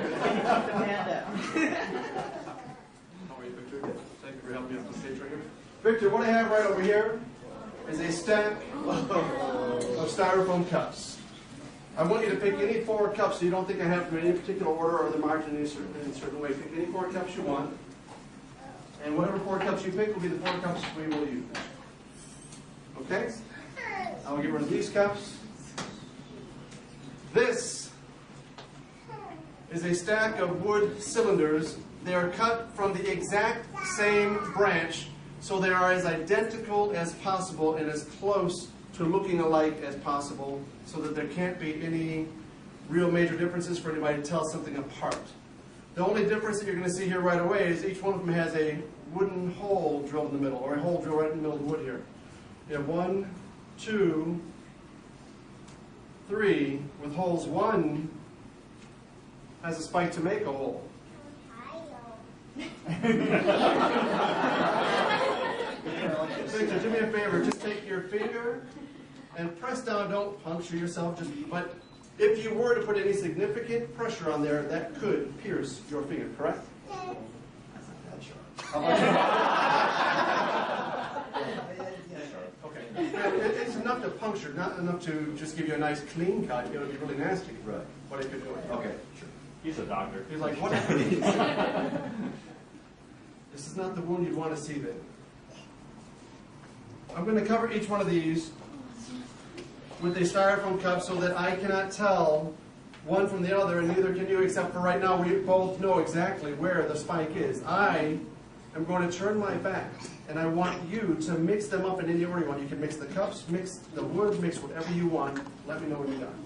How are you, Victor? Thank you for helping me up the stage right here. Victor, what I have right over here is a stack of styrofoam cups. I want you to pick any 4 cups, so you don't think I have them in any particular order or the margin in a certain way. Pick any 4 cups you want. And whatever 4 cups you pick will be the 4 cups we will use. Okay? I will get rid of these cups. This is a stack of wood cylinders. They are cut from the exact same branch, so they are as identical as possible and as close to looking alike as possible, so that there can't be any real major differences for anybody to tell something apart. The only difference that you're going to see here right away is each one of them has a wooden hole drilled in the middle, or a hole drilled right in the middle of the wood here. You have 1, 2, 3 with holes. 1 has a spike to make a hole. Victor, do me a favor. Just take your finger and press down. Don't puncture yourself. But if you were to put any significant pressure on there, that could pierce your finger, correct? How about you? Okay. It's enough to puncture, not enough to just give you a nice clean cut. It would be really nasty. Right. What it could do. Okay. Sure. He's a doctor. He's like, what? This is not the wound you'd want to see then. I'm going to cover each one of these with a styrofoam cup so that I cannot tell one from the other, and neither can you, except for right now we both know exactly where the spike is. I am going to turn my back, and I want you to mix them up in any order you want. You can mix the cups, mix the wood, mix whatever you want. Let me know when you're done.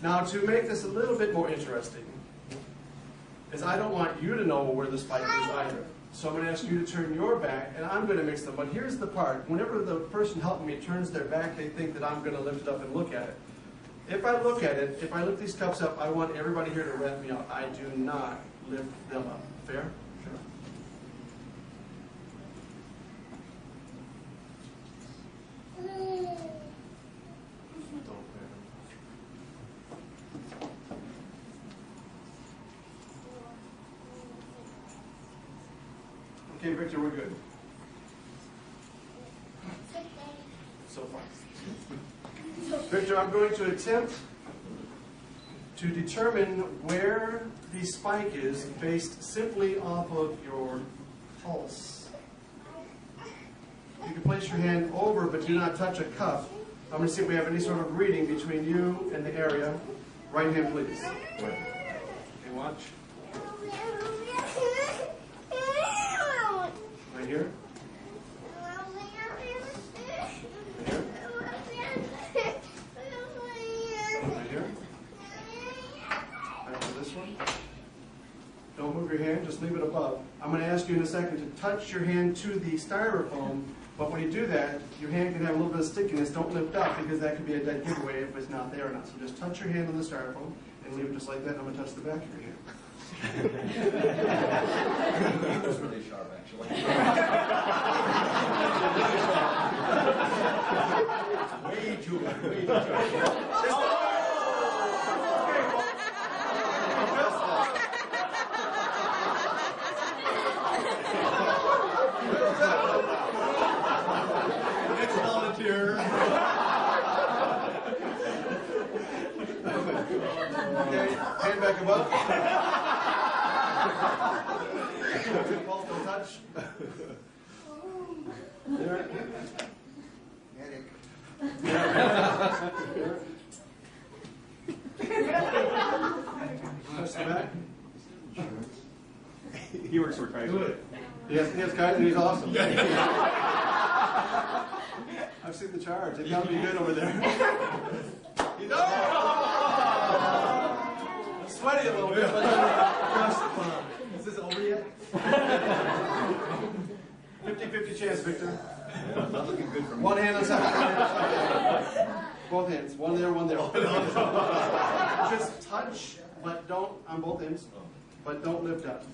Now, to make this a little bit more interesting, is I don't want you to know where the spike is either. So I'm going to ask you to turn your back, and I'm going to mix them. But here's the part. Whenever the person helping me turns their back, they think that I'm going to lift it up and look at it. If I look at it, if I lift these cups up, I want everybody here to wrap me up. I do not lift them up. Fair? Sure. Okay, Victor, we're good. So far. Victor, I'm going to attempt to determine where the spike is based simply off of your pulse. You can place your hand over, but do not touch a cup. I'm going to see if we have any sort of reading between you and the area. Right hand, please. Okay, watch. Right here. Right here. Back to this one. Don't move your hand, just leave it above. I'm going to ask you in a second to touch your hand to the styrofoam, but when you do that, your hand can have a little bit of stickiness. Don't lift up, because that could be a dead giveaway if it's not there or not. So just touch your hand on the styrofoam and leave it just like that. I'm going to touch the back of your hand. It was really sharp, actually. Way too sharp. Next volunteer. Okay, hand back above. Good pulse, don't touch. There. Medic. Touch the back. He works for Kaiser. Good. Yes, Kaiser, he's awesome. I've seen the charge. It's got to be good over there. I'm sweaty a little bit. Is this over yet? 50-50 chance, Victor. Not looking good for me. One hand on top. Both hands. One there, one there. Just touch, but don't on both ends. but don't lift up.